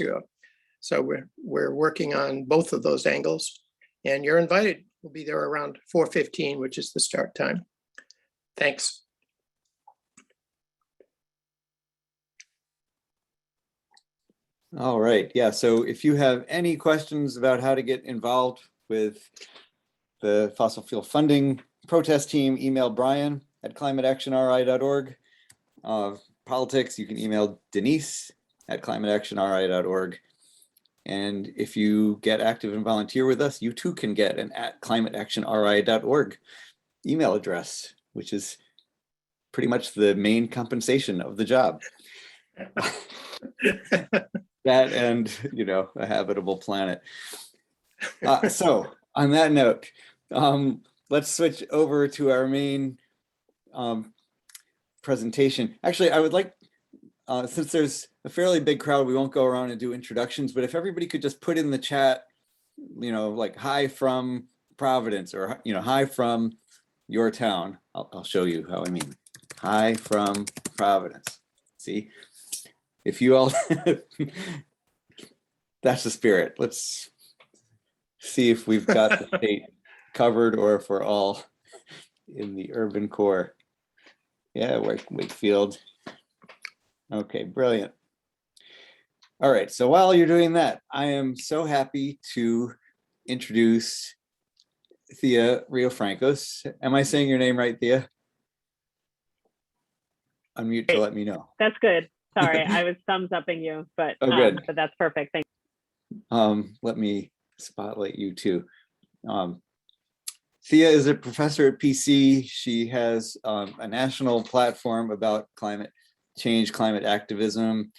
ago. So we're working on both of those angles, and you're invited. We'll be there around 4:15, which is the start time. Thanks. All right. Yeah. So if you have any questions about how to get involved with the fossil fuel funding protest team, email Brian at climateactionri.org. Politics, you can email Denise at climateactionri.org. And if you get active and volunteer with us, you too can get an at climateactionri.org email address, which is pretty much the main compensation of the job. That and, you know, a habitable planet. So on that note, let's switch over to our main presentation. Actually, I would like, since there's a fairly big crowd, we won't go around and do introductions, but if everybody could just put in the chat, you know, like hi from Providence, or, you know, hi from your town. I'll show you how I mean. Hi from Providence. See, if you all, that's the spirit. Let's see if we've got the state covered or if we're all in the urban core. Yeah, Wakefield. Okay, brilliant. All right, so while you're doing that, I am so happy to introduce Thea Riofrancos. Am I saying your name right, Thea? Unmute to let me know. That's good. Sorry, I was thumbs upping you, but, oh, good. But that's perfect. Thank you. Let me spotlight you too. Thea is a professor at PC. She has a national platform about climate change, climate activism,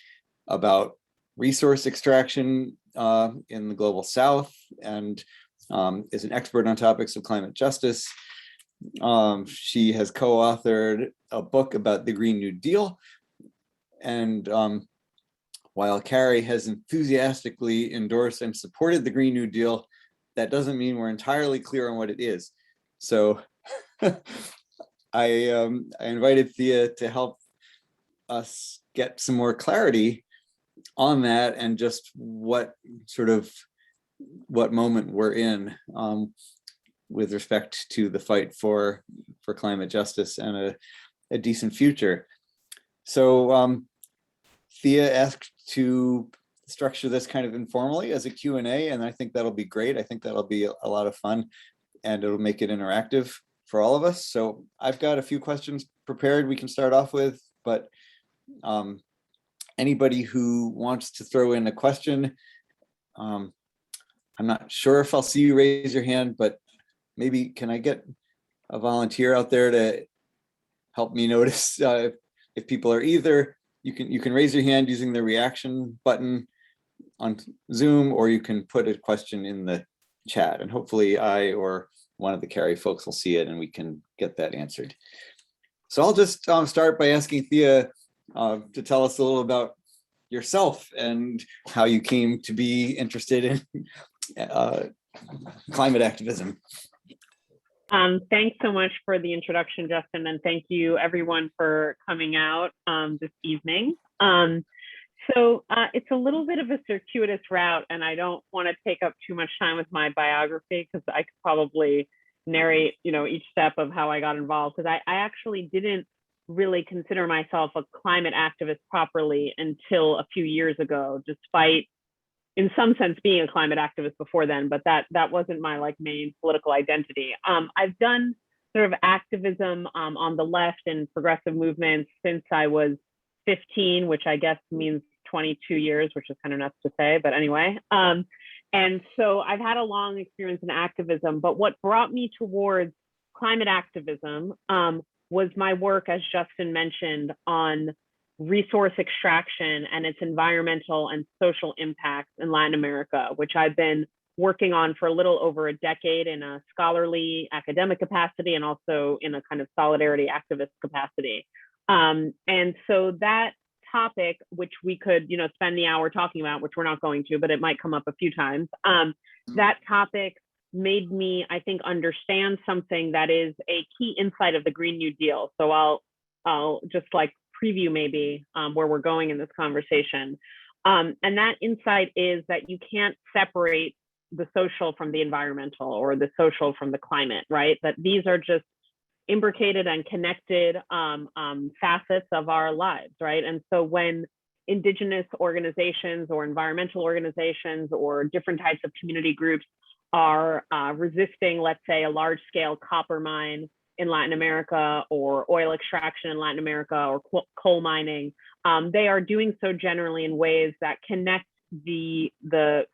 about resource extraction in the global South, and is an expert on topics of climate justice. She has co-authored a book about the Green New Deal. And while Carrie has enthusiastically endorsed and supported the Green New Deal, that doesn't mean we're entirely clear on what it is. So I invited Thea to help us get some more clarity on that and just what moment we're in with respect to the fight for climate justice and a decent future. So Thea asked to structure this kind of informally as a Q&A, and I think that'll be great. I think that'll be a lot of fun, and it'll make it interactive for all of us. So I've got a few questions prepared we can start off with, but anybody who wants to throw in a question, I'm not sure if I'll see you raise your hand, but maybe can I get a volunteer out there to help me notice if people are either, you can raise your hand using the reaction button on Zoom, or you can put a question in the chat, and hopefully I or one of the Carrie folks will see it and we can get that answered. So I'll just start by asking Thea to tell us a little about yourself and how you came to be interested in climate activism. Thanks so much for the introduction, Justin, and thank you everyone for coming out this evening. So it's a little bit of a circuitous route, and I don't want to take up too much time with my biography because I could probably narrate, you know, each step of how I got involved, because I actually didn't really consider myself a climate activist properly until a few years ago, despite in some sense being a climate activist before then, but that wasn't my main political identity. I've done sort of activism on the left and progressive movements since I was 15, which I guess means 22 years, which is kind of nuts to say, but anyway. And so I've had a long experience in activism, but what brought me towards climate activism was my work, as Justin mentioned, on resource extraction and its environmental and social impacts in Latin America, which I've been working on for a little over a decade in a scholarly academic capacity and also in a kind of solidarity activist capacity. And so that topic, which we could, spend the hour talking about, which we're not going to, but it might come up a few times. That topic made me, I think, understand something that is a key insight of the Green New Deal. So I'll just preview maybe where we're going in this conversation. And that insight is that you can't separate the social from the environmental, or the social from the climate, right? That these are just imbricated and connected facets of our lives, right? And so when Indigenous organizations or environmental organizations or different types of community groups are resisting, let's say, a large-scale copper mine in Latin America, or oil extraction in Latin America, or coal mining, they are doing so generally in ways that connect the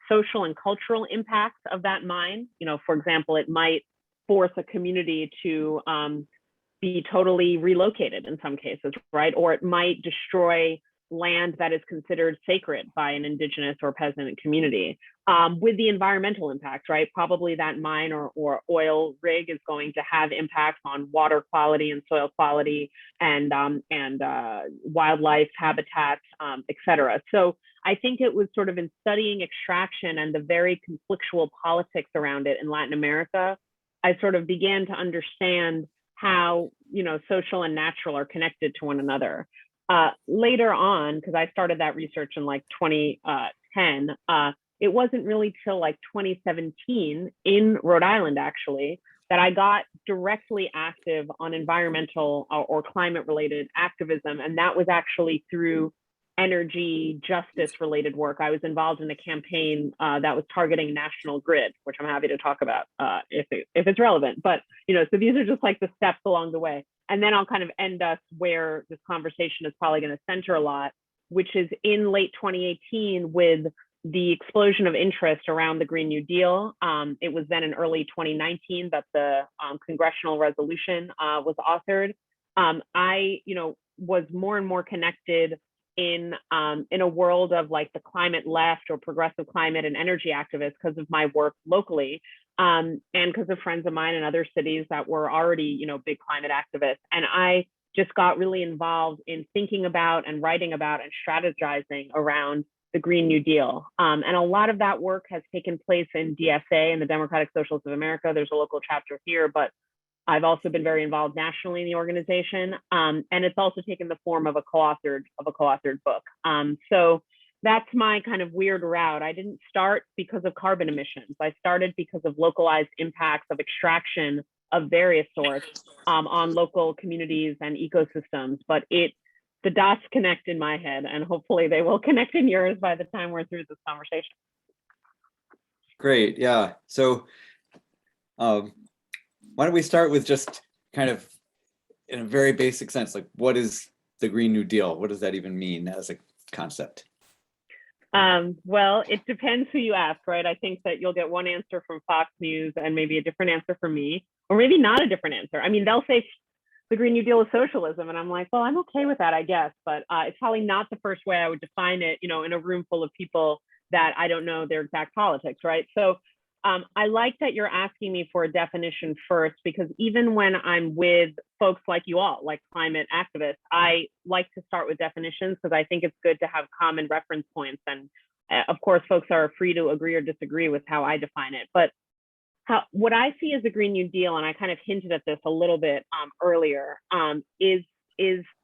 social and cultural impacts of that mine. You know, for example, it might force a community to be totally relocated in some cases, right? Or it might destroy land that is considered sacred by an indigenous or peasant community, with the environmental impacts, right? Probably that mine or oil rig is going to have impacts on water quality and soil quality, and wildlife habitats, et cetera. So I think it was sort of in studying extraction and the very conflictual politics around it in Latin America, I sort of began to understand how, you know, social and natural are connected to one another. Later on, because I started that research in like 2010, it wasn't really till like 2017 in Rhode Island, actually, that I got directly active on environmental or climate related activism. And that was actually through energy justice related work. I was involved in a campaign that was targeting national grid, which I'm happy to talk about if it's relevant. But, you know, so these are just like the steps along the way. And then I'll kind of end us where this conversation is probably going to center a lot, which is in late 2018 with the explosion of interest around the Green New Deal. It was then in early 2019 that the congressional resolution was authored. I, you know, was more and more connected in a world of like the climate left or progressive climate and energy activists because of my work locally, and because of friends of mine in other cities that were already, you know, big climate activists. And I just got really involved in thinking about and writing about and strategizing around the Green New Deal. And a lot of that work has taken place in DSA and the Democratic Socialists of America. There's a local chapter here, but I've also been very involved nationally in the organization. And it's also taken the form of a co-authored book. So that's my kind of weird route. I didn't start because of carbon emissions. I started because of localized impacts of extraction of various sorts on local communities and ecosystems. But the dots connect in my head, and hopefully they will connect in yours by the time we're through this conversation. Great, yeah. So why don't we start with just kind of in a very basic sense, like what is the Green New Deal? What does that even mean as a concept? Well, it depends who you ask, right? I think that you'll get one answer from Fox News and maybe a different answer from me, or maybe not a different answer. I mean, they'll say the Green New Deal is socialism, and I'm like, well, I'm okay with that, I guess, but it's probably not the first way I would define it, you know, in a room full of people that I don't know their exact politics, right? So I like that you're asking me for a definition first, because even when I'm with folks like you all, like climate activists, I like to start with definitions because I think it's good to have common reference points. And of course, folks are free to agree or disagree with how I define it. But what I see as the Green New Deal, and I kind of hinted at this a little bit earlier, is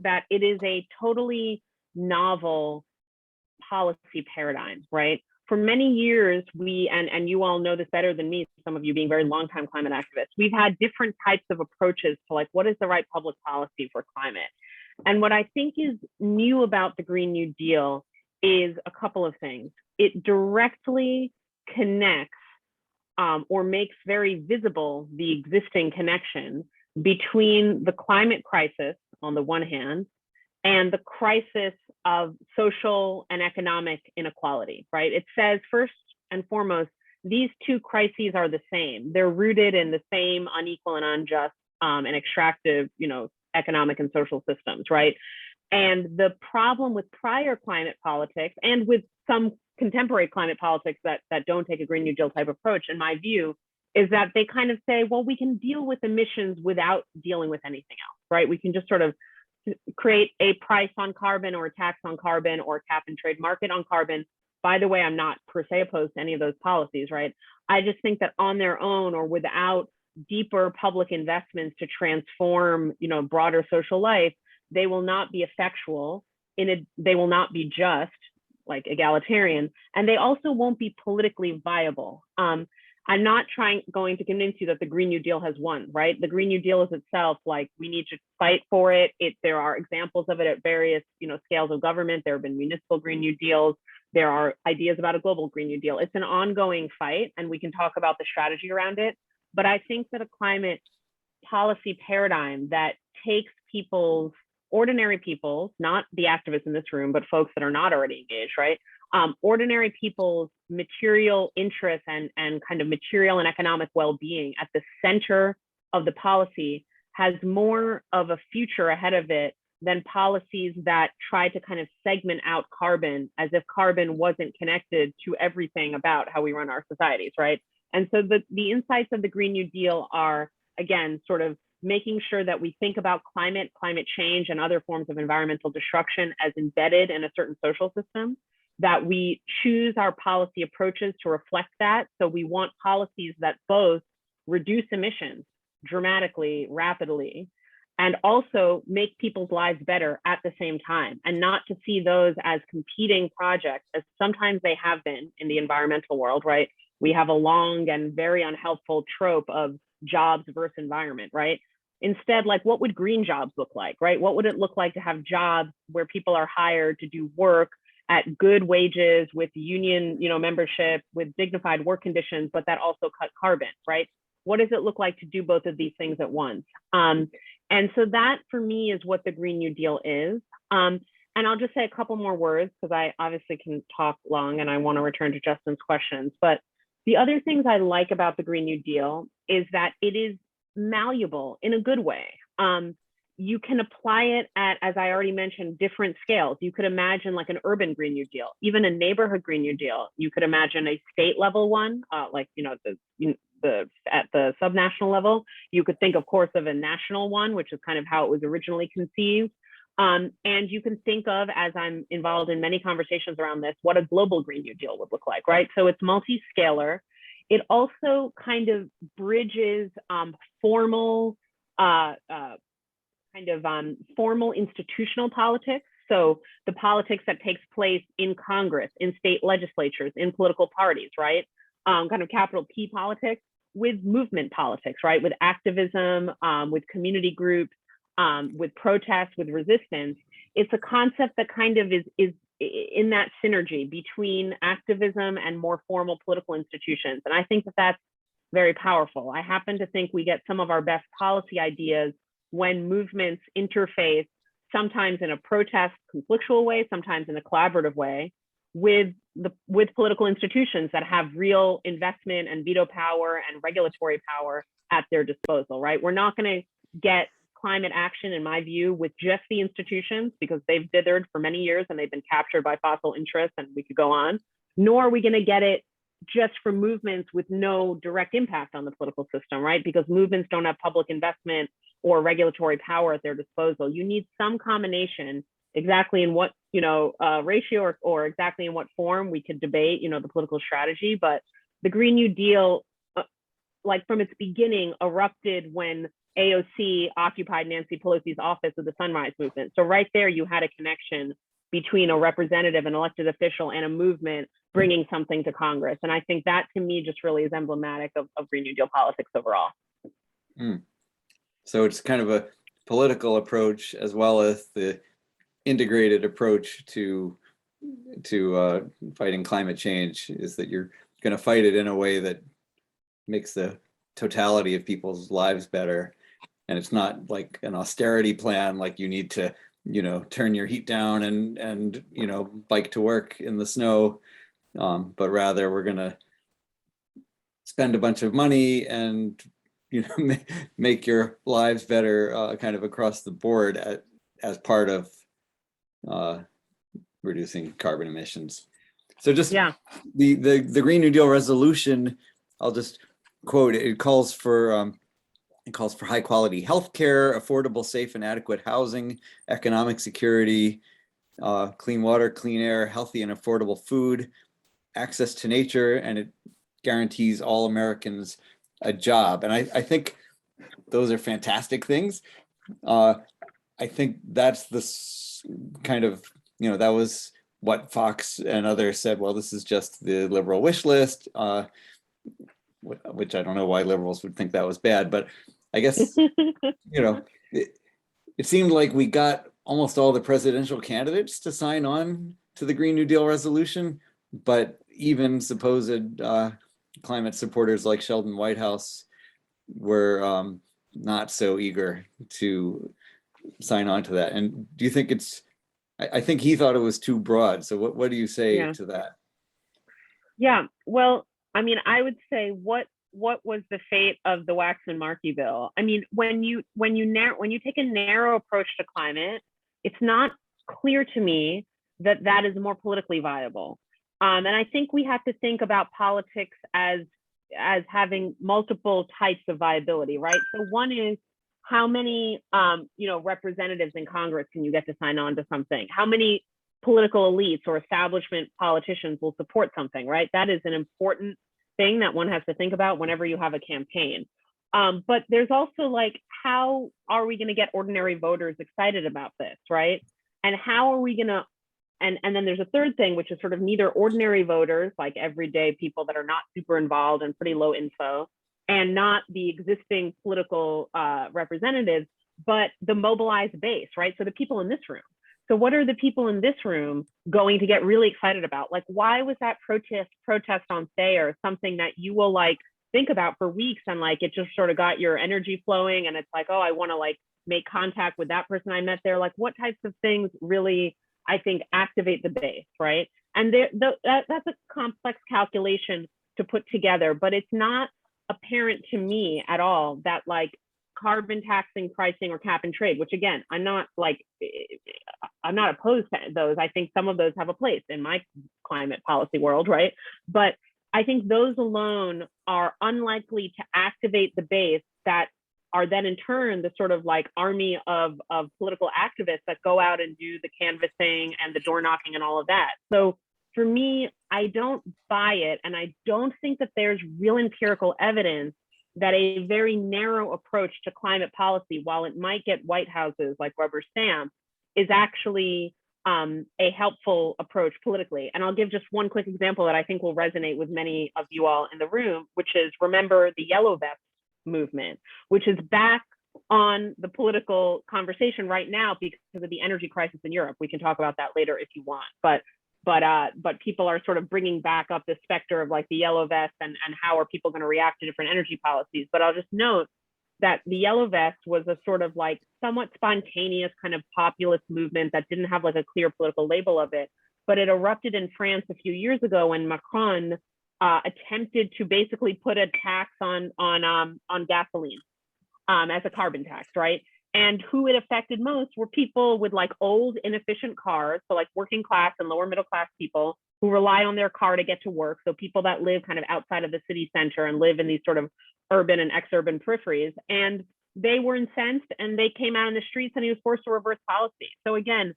that it is a totally novel policy paradigm, right? For many years, and you all know this better than me, some of you being very longtime climate activists, we've had different types of approaches to like, what is the right public policy for climate? And what I think is new about the Green New Deal is a couple of things. It directly connects or makes very visible the existing connection between the climate crisis on the one hand and the crisis of social and economic inequality, right? It says first and foremost, these two crises are the same. They're rooted in the same unequal and unjust and extractive, you know, economic and social systems, right? And the problem with prior climate politics and with some contemporary climate politics that don't take a Green New Deal type approach, in my view, is that they kind of say, well, we can deal with emissions without dealing with anything else, right? We can just sort of create a price on carbon or a tax on carbon or a cap and trade market on carbon. By the way, I'm not per se opposed to any of those policies, right? I just think that on their own or without deeper public investments to transform, you know, broader social life, they will not be effectual they will not be just, like egalitarian, and they also won't be politically viable. I'm not going to convince you that the Green New Deal has won, right? The Green New Deal is itself, like, we need to fight for it. There are examples of it at various, scales of government. There have been municipal Green New Deals. There are ideas about a global Green New Deal. It's an ongoing fight, and we can talk about the strategy around it. But I think that a climate policy paradigm that takes ordinary people's, not the activists in this room, but folks that are not already engaged, right? Ordinary people's material interests and kind of material and economic well-being at the center of the policy has more of a future ahead of it than policies that try to kind of segment out carbon as if carbon wasn't connected to everything about how we run our societies, right? And so the insights of the Green New Deal are, again, sort of making sure that we think about climate change, and other forms of environmental destruction as embedded in a certain social system, that we choose our policy approaches to reflect that. So we want policies that both reduce emissions dramatically, rapidly, and also make people's lives better at the same time, and not to see those as competing projects, as sometimes they have been in the environmental world, right? We have a long and very unhelpful trope of jobs versus environment, right? Instead, like, what would green jobs look like, right? What would it look like to have jobs where people are hired to do work at good wages, with union, membership, with dignified work conditions, but that also cut carbon, right? What does it look like to do both of these things at once? And so that, for me, is what the Green New Deal is. And I'll just say a couple more words, because I obviously can talk long and I want to return to Justin's questions. But the other things I like about the Green New Deal is that it is malleable in a good way. You can apply it at, as I already mentioned, different scales. You could imagine like an urban Green New Deal, even a neighborhood Green New Deal. You could imagine a state level one, like, at the subnational level. You could think, of course, of a national one, which is kind of how it was originally conceived. And you can think of, as I'm involved in many conversations around this, what a global Green New Deal would look like, right? So it's multi-scalar. It also kind of bridges formal institutional politics. So the politics that takes place in Congress, in state legislatures, in political parties, right? Kind of capital P politics, with movement politics, right? With activism, with community groups, with protests, with resistance. It's a concept that kind of is in that synergy between activism and more formal political institutions. And I think that that's very powerful. I happen to think we get some of our best policy ideas when movements interface, sometimes in a protest, conflictual way, sometimes in a collaborative way, with political institutions that have real investment and veto power and regulatory power at their disposal, right? We're not going to get climate action, in my view, with just the institutions, because they've dithered for many years and they've been captured by fossil interests, and we could go on. Nor are we going to get it just from movements with no direct impact on the political system, right? Because movements don't have public investment or regulatory power at their disposal. You need some combination, exactly in what ratio or exactly in what form we could debate, the political strategy. But the Green New Deal, like from its beginning, erupted when AOC occupied Nancy Pelosi's office with the Sunrise Movement. So right there, you had a connection between a representative, an elected official, and a movement bringing something to Congress. And I think that, to me, just really is emblematic of Green New Deal politics overall. So it's kind of a political approach as well as the integrated approach to fighting climate change, is that you're going to fight it in a way that makes the totality of people's lives better. And it's not like an austerity plan, like you need to, turn your heat down and bike to work in the snow, but rather we're going to spend a bunch of money and make your lives better, kind of across the board as part of reducing carbon emissions. So just the Green New Deal resolution, I'll just quote, it calls for high quality healthcare, affordable, safe and adequate housing, economic security, clean water, clean air, healthy and affordable food, access to nature, and it guarantees all Americans a job. And I think those are fantastic things. I think that's the kind of, that was what Fox and others said, well, this is just the liberal wish list, which I don't know why liberals would think that was bad, but I guess, it seemed like we got almost all the presidential candidates to sign on to the Green New Deal resolution, but even supposed climate supporters like Sheldon Whitehouse were not so eager to sign on to that. And do you think I think he thought it was too broad. So what do you say to that? Yeah, well, I mean, I would say what was the fate of the Waxman-Markey bill? I mean, when you take a narrow approach to climate, it's not clear to me that that is more politically viable. And I think we have to think about politics as having multiple types of viability, right? So one is how many representatives in Congress can you get to sign on to something? How many political elites or establishment politicians will support something, right? That is an important thing that one has to think about whenever you have a campaign. But there's also like, how are we going to get ordinary voters excited about this, right? And how are we going to, and then there's a third thing, which is sort of neither ordinary voters, like everyday people that are not super involved and pretty low info, and not the existing political representatiors, but the mobilized base, right? So the people in this room. So what are the people in this room going to get really excited about? Like, why was that protest on Thayer something that you will like think about for weeks, and like it just sort of got your energy flowing, and it's like, oh, I want to like make contact with that person I met there. Like, what types of things really, I think, activate the base, right? And that's a complex calculation to put together, but it's not apparent to me at all that like carbon taxing, pricing, or cap and trade, which again, I'm not opposed to those. I think some of those have a place in my climate policy world, right? But I think those alone are unlikely to activate the base that are then in turn the sort of like army of political activists that go out and do the canvassing and the door knocking and all of that. So for me, I don't buy it. And I don't think that there's real empirical evidence that a very narrow approach to climate policy, while it might get White Houses like rubber stamps, is actually a helpful approach politically. And I'll give just one quick example that I think will resonate with many of you all in the room, which is, remember the Yellow Vest movement, which is back on the political conversation right now because of the energy crisis in Europe. We can talk about that later if you want, but people are sort of bringing back up the specter of like the Yellow Vest and how are people going to react to different energy policies. But I'll just note that the Yellow Vest was a sort of like somewhat spontaneous kind of populist movement that didn't have like a clear political label of it, but it erupted in France a few years ago when Macron attempted to basically put a tax on gasoline as a carbon tax, right? And who it affected most were people with like old, inefficient cars. So like working class and lower middle class people who rely on their car to get to work. So people that live kind of outside of the city center and live in these sort of urban and ex-urban peripheries. And they were incensed and they came out in the streets and he was forced to reverse policy. So again,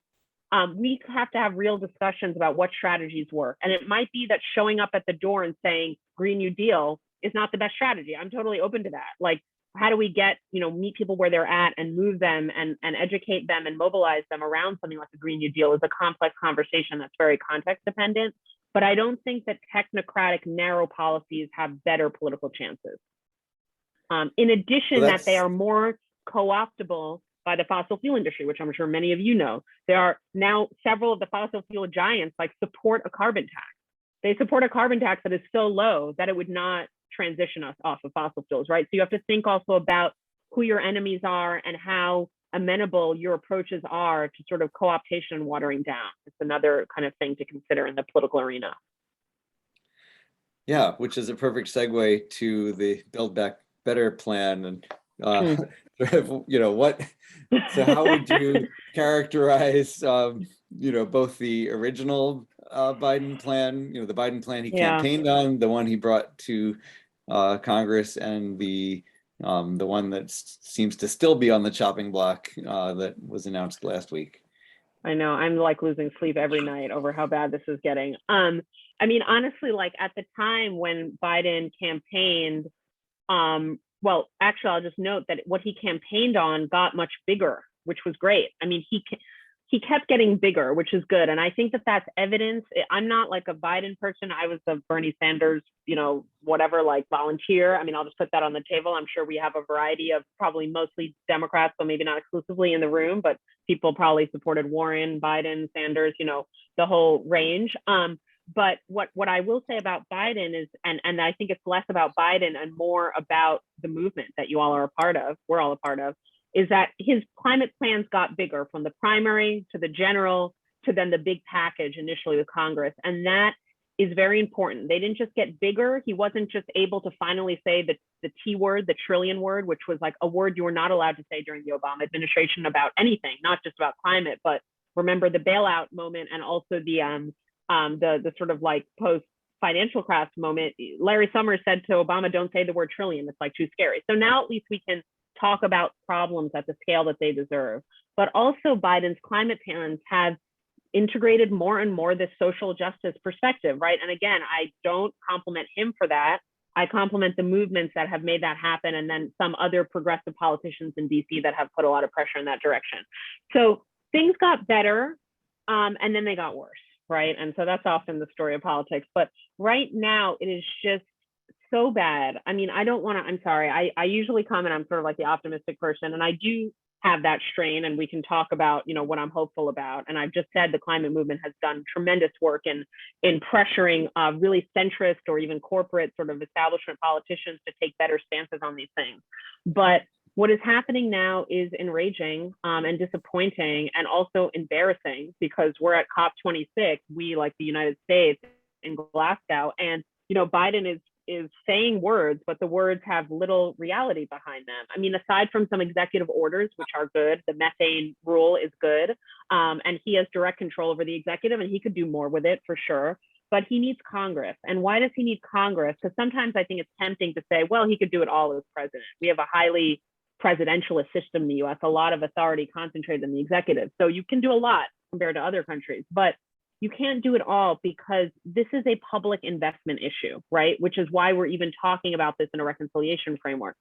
we have to have real discussions about what strategies work. And it might be that showing up at the door and saying Green New Deal is not the best strategy. I'm totally open to that. Like, how do we get, meet people where they're at and move them and educate them and mobilize them around something like the Green New Deal is a complex conversation that's very context dependent. But I don't think that technocratic narrow policies have better political chances. In addition, that they are more co-optable by the fossil fuel industry, which I'm sure many of you know. There are now several of the fossil fuel giants like support a carbon tax. They support a carbon tax that is so low that it would not transition us off of fossil fuels, right? So you have to think also about who your enemies are and how amenable your approaches are to sort of co-optation and watering down. It's another kind of thing to consider in the political arena. Yeah, which is a perfect segue to the Build Back Better plan. And so how would you characterize both the original Biden plan, the Biden plan he campaigned on, the one he brought to Congress, and the one that seems to still be on the chopping block that was announced last week? I know, I'm like losing sleep every night over how bad this is getting. I mean, honestly, like at the time when Biden campaigned, well, actually, I'll just note that what he campaigned on got much bigger, which was great. I mean, he kept getting bigger, which is good. And I think that that's evidence. I'm not like a Biden person. I was a Bernie Sanders, whatever, like volunteer. I mean, I'll just put that on the table. I'm sure we have a variety of probably mostly Democrats, so maybe not exclusively in the room, but people probably supported Warren, Biden, Sanders, the whole range. But what I will say about Biden is, and I think it's less about Biden and more about the movement that you all are a part of, we're all a part of, is that his climate plans got bigger, from the primary to the general to then the big package initially with Congress. And that is very important. They didn't just get bigger. He wasn't just able to finally say the T word, the trillion word, which was like a word you were not allowed to say during the Obama administration about anything, not just about climate, but remember the bailout moment and also the sort of like post financial crash moment. Larry Summers said to Obama, don't say the word trillion, it's like too scary. So now at least we can talk about problems at the scale that they deserve. But also Biden's climate plans have integrated more and more this social justice perspective, right? And again, I don't compliment him for that. I compliment the movements that have made that happen, and then some other progressive politicians in DC that have put a lot of pressure in that direction. So things got better, and then they got worse, right? And so that's often the story of politics. But right now it is just so bad. I mean, I don't want to, I'm sorry. I usually comment, I'm sort of like the optimistic person, and I do have that strain, and we can talk about, what I'm hopeful about. And I've just said the climate movement has done tremendous work in pressuring really centrist or even corporate sort of establishment politicians to take better stances on these things. But what is happening now is enraging and disappointing, and also embarrassing, because we're at COP26, we, like the United States, in Glasgow, and Biden is saying words, but the words have little reality behind them. I mean, aside from some executive orders, which are good, the methane rule is good, and he has direct control over the executive, and he could do more with it for sure, but he needs Congress. And why does he need Congress? Because sometimes I think it's tempting to say, well, he could do it all as president. We have a highly presidentialist system in the US, a lot of authority concentrated in the executive. So you can do a lot compared to other countries, but you can't do it all, because this is a public investment issue, right? Which is why we're even talking about this in a reconciliation framework.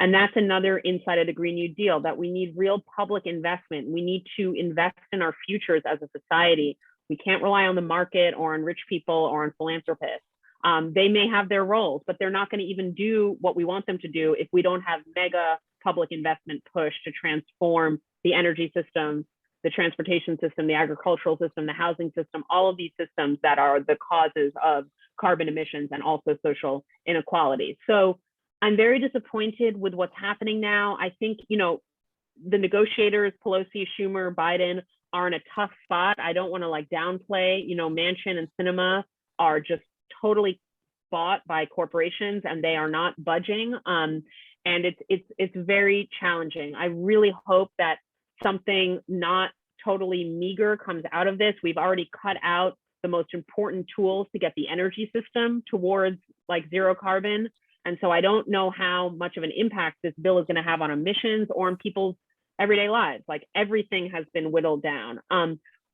And that's another insight of the Green New Deal, that we need real public investment. We need to invest in our futures as a society. We can't rely on the market or on rich people or on philanthropists. They may have their roles, but they're not going to even do what we want them to do if we don't have mega public investment push to transform the energy system, the transportation system, the agricultural system, the housing system, all of these systems that are the causes of carbon emissions and also social inequality. So I'm very disappointed with what's happening now. I think, the negotiators, Pelosi, Schumer, Biden, are in a tough spot. I don't want to like downplay, Manchin and Sinema are just totally bought by corporations, and they are not budging. And it's very challenging. I really hope that something not totally meager comes out of this. We've already cut out the most important tools to get the energy system towards like zero carbon. And so I don't know how much of an impact this bill is going to have on emissions or on people's everyday lives. Like everything has been whittled down.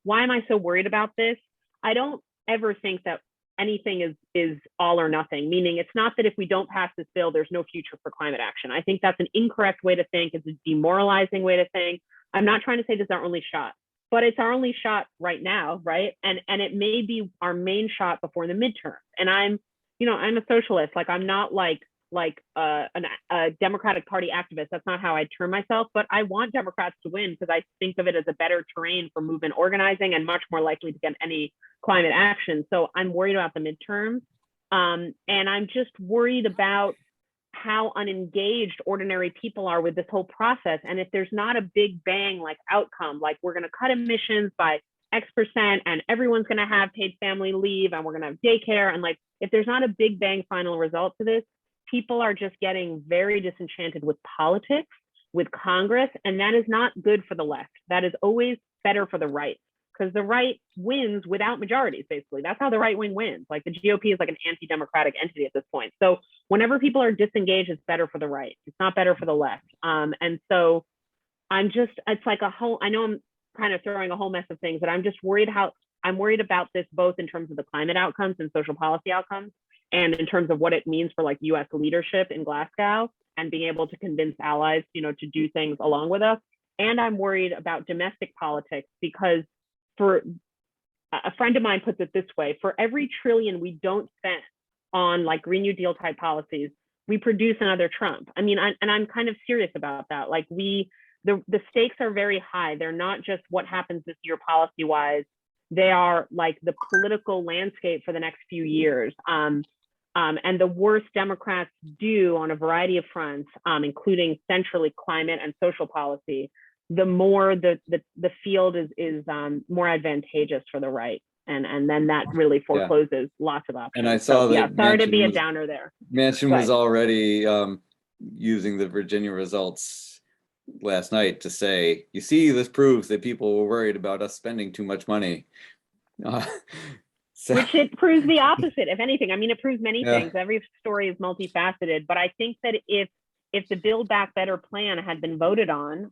Why am I so worried about this? I don't ever think that anything is all or nothing, meaning it's not that if we don't pass this bill, there's no future for climate action. I think that's an incorrect way to think. It's a demoralizing way to think. I'm not trying to say this is our only shot, but it's our only shot right now, right? And it may be our main shot before the midterm. And I'm a socialist. Like I'm not like a Democratic Party activist. That's not how I term myself, but I want Democrats to win because I think of it as a better terrain for movement organizing and much more likely to get any climate action. So I'm worried about the midterms. And I'm just worried about how unengaged ordinary people are with this whole process. And if there's not a big bang like outcome, like we're going to cut emissions by X% and everyone's going to have paid family leave and we're going to have daycare, and like if there's not a big bang final result to this, people are just getting very disenchanted with politics, with Congress, and that is not good for the left. That is always better for the right, because the right wins without majorities, basically. That's how the right wing wins. Like the GOP is like an anti-democratic entity at this point. So whenever people are disengaged, it's better for the right. It's not better for the left. And so it's like I know I'm kind of throwing a whole mess of things, but I'm just worried about this, both in terms of the climate outcomes and social policy outcomes, and in terms of what it means for like US leadership in Glasgow and being able to convince allies, to do things along with us. and I'm worried about domestic politics, because for a friend of mine puts it this way: for every trillion we don't spend on like Green New Deal type policies, we produce another Trump. I mean, and I'm kind of serious about that. Like the stakes are very high. They're not just what happens this year policy wise. They are like the political landscape for the next few years. And the worse Democrats do on a variety of fronts, including centrally climate and social policy, the more the field is more advantageous for the right. And then that really forecloses lots of options. And I saw that. Sorry to be a downer there. Manchin was already using the Virginia results last night to say, you see, this proves that people were worried about us spending too much money. Which it proves the opposite, if anything. I mean, it proves many things. Every story is multifaceted, but I think that if the Build Back Better plan had been voted on,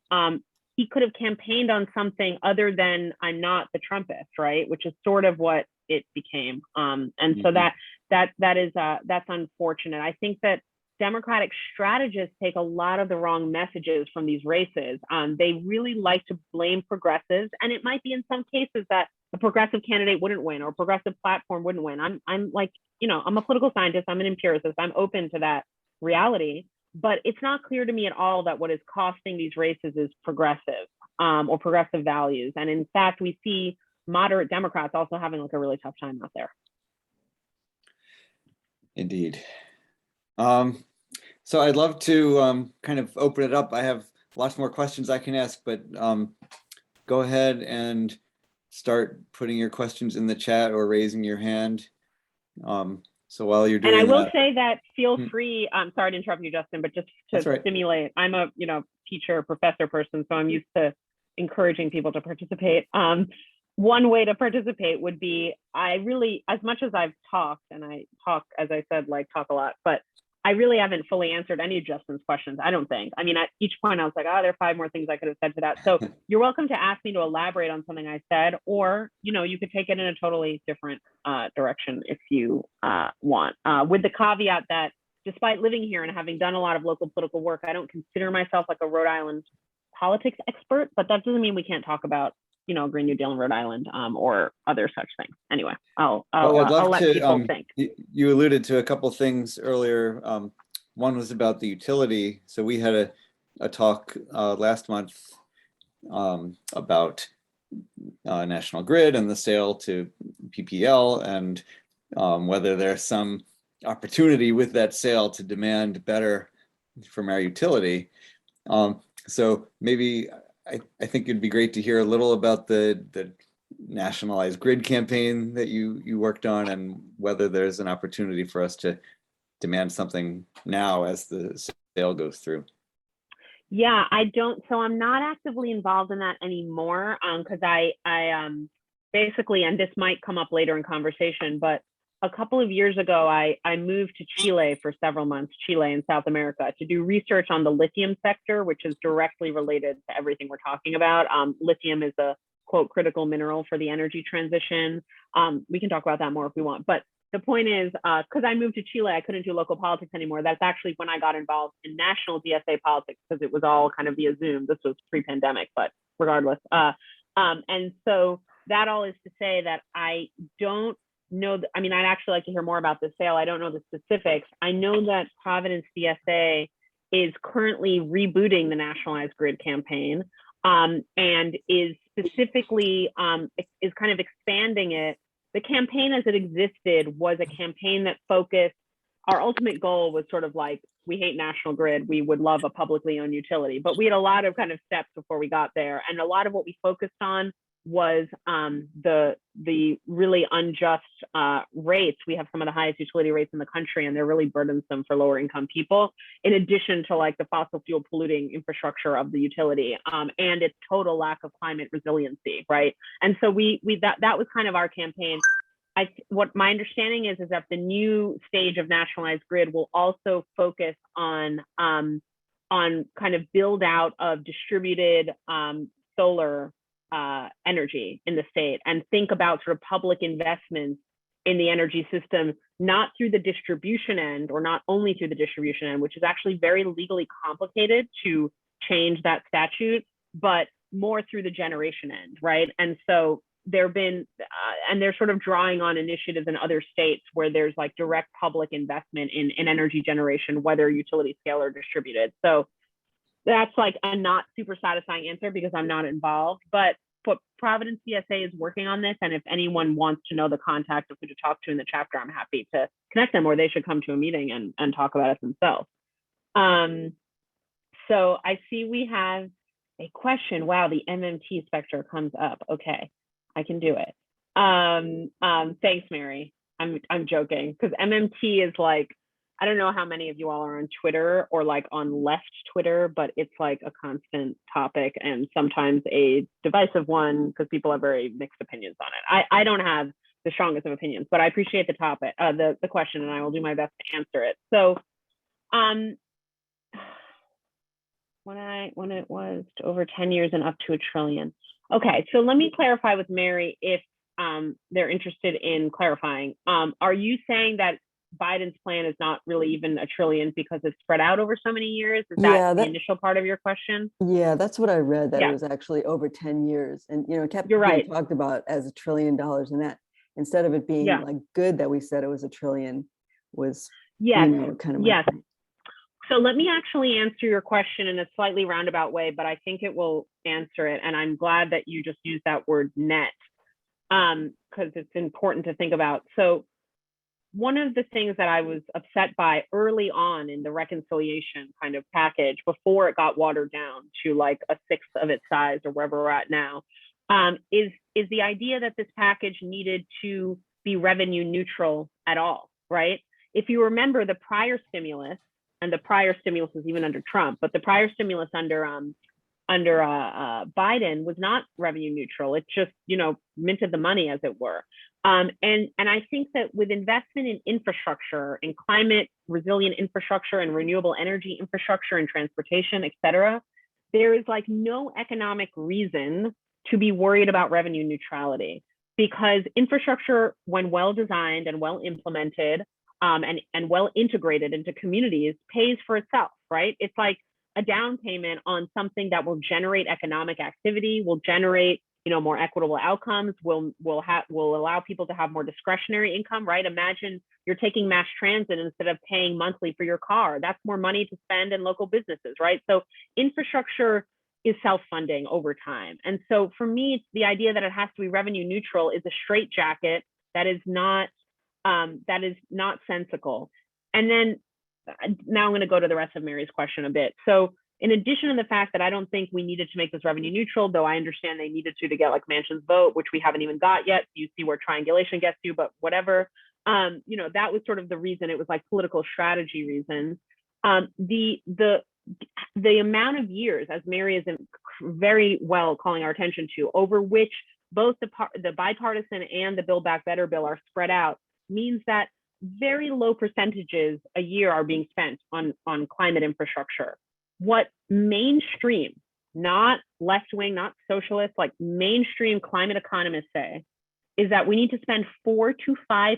he could have campaigned on something other than "I'm not the Trumpist," right? Which is sort of what it became. And so that's unfortunate. I think that Democratic strategists take a lot of the wrong messages from these races. They really like to blame progressives, and it might be in some cases that a progressive candidate wouldn't win or a progressive platform wouldn't win. I'm like, I'm a political scientist, I'm an empiricist, I'm open to that reality, but it's not clear to me at all that what is costing these races is progressive or progressive values. And in fact, we see moderate Democrats also having like a really tough time out there. Indeed. So I'd love to kind of open it up. I have lots more questions I can ask, but go ahead and start putting your questions in the chat or raising your hand. So while you're doing that. And I will that, say that feel free, I'm sorry to interrupt you, Justin, but just to stimulate, I'm a teacher, professor person, so I'm used to encouraging people to participate. One way to participate would be, I really, as much as I've talked, and I talk, as I said, like talk a lot, but I really haven't fully answered any of Justin's questions, I don't think. I mean, at each point I was like, there are 5 more things I could have said to that. So you're welcome to ask me to elaborate on something I said, or, you could take it in a totally different direction if you want. With the caveat that despite living here and having done a lot of local political work, I don't consider myself like a Rhode Island politics expert, but that doesn't mean we can't talk about Green New Deal in Rhode Island or other such things. Anyway, I'll let people think. You alluded to a couple of things earlier. One was about the utility. So we had a talk last month about National Grid and the sale to PPL, and whether there's some opportunity with that sale to demand better from our utility. So maybe I think it'd be great to hear a little about the Nationalized Grid campaign that you worked on, and whether there's an opportunity for us to demand something now as the sale goes through. Yeah, so I'm not actively involved in that anymore, because I basically, and this might come up later in conversation, but a couple of years ago, I moved to Chile for several months, Chile in South America, to do research on the lithium sector, which is directly related to everything we're talking about. Lithium is a, quote, critical mineral for the energy transition. We can talk about that more if we want. But the point is, because I moved to Chile, I couldn't do local politics anymore. That's actually when I got involved in national DSA politics, because it was all kind of via Zoom. This was pre-pandemic, but regardless. And so that all is to say that I don't know, I'd actually like to hear more about the sale. I don't know the specifics. I know that Providence DSA is currently rebooting the Nationalized Grid campaign, and is specifically is kind of expanding it. The campaign as it existed was a campaign that focused, our ultimate goal was sort of like, we hate National Grid, we would love a publicly owned utility, but we had a lot of kind of steps before we got there. And a lot of what we focused on was the really unjust rates. We have some of the highest utility rates in the country, and they're really burdensome for lower income people, in addition to like the fossil fuel polluting infrastructure of the utility, and its total lack of climate resiliency, right? And so that was kind of our campaign. What my understanding is that the new stage of Nationalized Grid will also focus on kind of build out of distributed solar energy in the state, and think about sort of public investments in the energy system, not through the distribution end, or not only through the distribution end, which is actually very legally complicated to change that statute, but more through the generation end, right? And so there have been, and they're sort of drawing on initiatives in other states where there's like direct public investment in energy generation, whether utility scale or distributed. So that's like a not super satisfying answer because I'm not involved, but Providence CSA is working on this. And if anyone wants to know the contact of who to talk to in the chapter, I'm happy to connect them, or they should come to a meeting and talk about it themselves. So I see we have a question. Wow, the MMT specter comes up. Okay, I can do it. Thanks, Mary. I'm joking because MMT is like, I don't know how many of you all are on Twitter or like on left Twitter, but it's like a constant topic and sometimes a divisive one because people have very mixed opinions on it. I don't have the strongest of opinions, but I appreciate the topic, the question, and I will do my best to answer it. So, when it was over 10 years and up to $1 trillion. Okay, so let me clarify with Mary if they're interested in clarifying. Are you saying that Biden's plan is not really even $1 trillion because it's spread out over so many years? Is that the initial part of your question? Yeah, that's what I read, that it was actually over 10 years. And, you know, it kept being talked about as $1 trillion, and that instead of it being like good that we said it was $1 trillion was, you know, kind of my point. So let me actually answer your question in a slightly roundabout way, but I think it will answer it. And I'm glad that you just used that word net, because it's important to think about. So one of the things that I was upset by early on in the reconciliation kind of package, before it got watered down to like a sixth of its size or wherever we're at now, is the idea that this package needed to be revenue neutral at all, right? If you remember the prior stimulus, and the prior stimulus was even under Trump, but the prior stimulus under Biden was not revenue neutral. It just, you know, minted the money, as it were. And I think that with investment in infrastructure, in climate resilient infrastructure and renewable energy infrastructure and transportation, et cetera, there is like no economic reason to be worried about revenue neutrality, because infrastructure, when well designed and well implemented, and well integrated into communities, pays for itself, right? It's like a down payment on something that will generate economic activity, will generate, you know, more equitable outcomes, will allow people to have more discretionary income, right? Imagine you're taking mass transit instead of paying monthly for your car. That's more money to spend in local businesses, right? So infrastructure is self-funding over time. And so for me, it's the idea that it has to be revenue neutral is a straitjacket that is not sensical. And then now I'm going to go to the rest of Mary's question a bit. So in addition to the fact that I don't think we needed to make this revenue neutral, though I understand they needed to get like Manchin's vote, which we haven't even got yet. You see where triangulation gets you, but whatever. You know, that was sort of the reason. It was like political strategy reasons. The amount of years, as Mary is very well calling our attention to, over which both the bipartisan and the Build Back Better bill are spread out, means that very low percentages a year are being spent on climate infrastructure. What mainstream, not left wing, not socialist, like mainstream climate economists say is that we need to spend 4 to 5%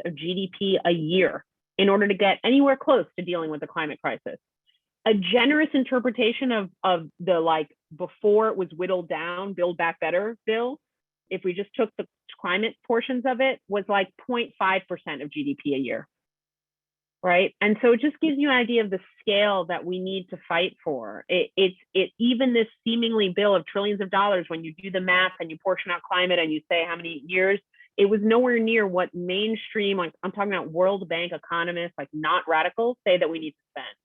of GDP a year in order to get anywhere close to dealing with the climate crisis. A generous interpretation of the like before it was whittled down Build Back Better bill, if we just took the climate portions of it, was like 0.5% of GDP a year, right? And so it just gives you an idea of the scale that we need to fight for. Even this seemingly bill of trillions of dollars, when you do the math and you portion out climate and you say how many years, it was nowhere near what mainstream, like I'm talking about World Bank economists, like not radicals, say that we need to spend.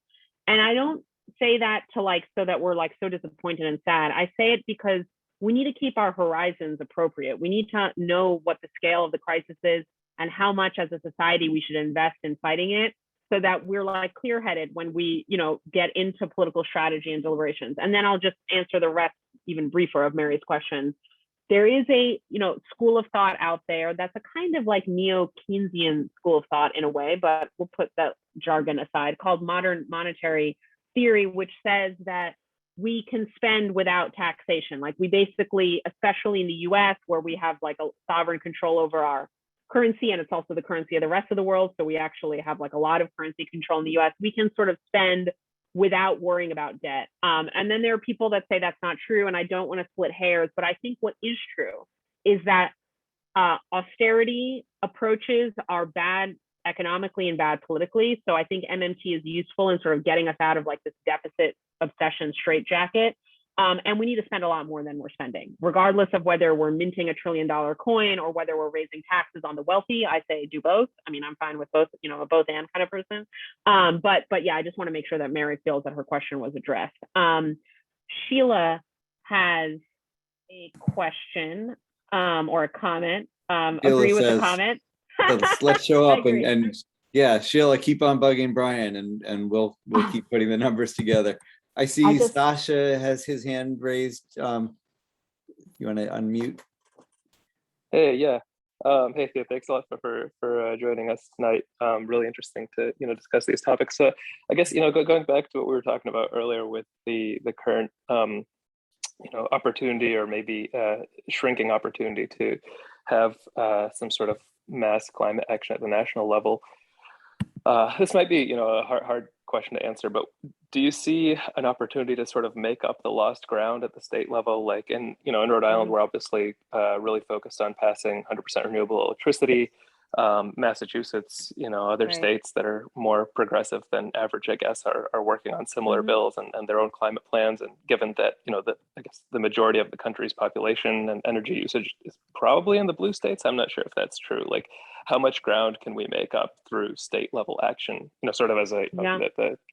And I don't say that to like, so that we're like so disappointed and sad. I say it because we need to keep our horizons appropriate. We need to know what the scale of the crisis is and how much as a society we should invest in fighting it, so that we're like clear-headed when we, you know, get into political strategy and deliberations. And then I'll just answer the rest even briefer of Mary's questions. There is a, you know, school of thought out there that's a kind of like neo-Keynesian school of thought in a way, but we'll put that jargon aside, called modern monetary theory, which says that we can spend without taxation. Like we basically, especially in the US, where we have like a sovereign control over our currency, and it's also the currency of the rest of the world. So we actually have like a lot of currency control in the US. We can sort of spend without worrying about debt. And then there are people that say that's not true, and I don't want to split hairs, but I think what is true is that austerity approaches are bad economically and bad politically. So I think MMT is useful in sort of getting us out of like this deficit obsession straitjacket. And we need to spend a lot more than we're spending, regardless of whether we're minting $1 trillion coin or whether we're raising taxes on the wealthy. I say do both. I mean, I'm fine with both, you know, a both and kind of person. But yeah, I just want to make sure that Mary feels that her question was addressed. Sheila has a question or a comment. Agree with the comment. Let's show up and yeah, Sheila, keep on bugging Brian and we'll keep putting the numbers together. I see Sasha has his hand raised. You want to unmute? Hey, yeah. Hey, Thea, thanks a lot for joining us tonight. Really interesting to discuss these topics. So I guess going back to what we were talking about earlier with the current opportunity, or maybe shrinking opportunity to have some sort of mass climate action at the national level. This might be a hard question to answer, but do you see an opportunity to sort of make up the lost ground at the state level? Like in Rhode Island, we're obviously really focused on passing 100% renewable electricity. Massachusetts, other states that are more progressive than average, I guess, are working on similar bills and their own climate plans. And given that, I guess the majority of the country's population and energy usage is probably in the blue states, I'm not sure if that's true. Like, how much ground can we make up through state level action? Sort of as the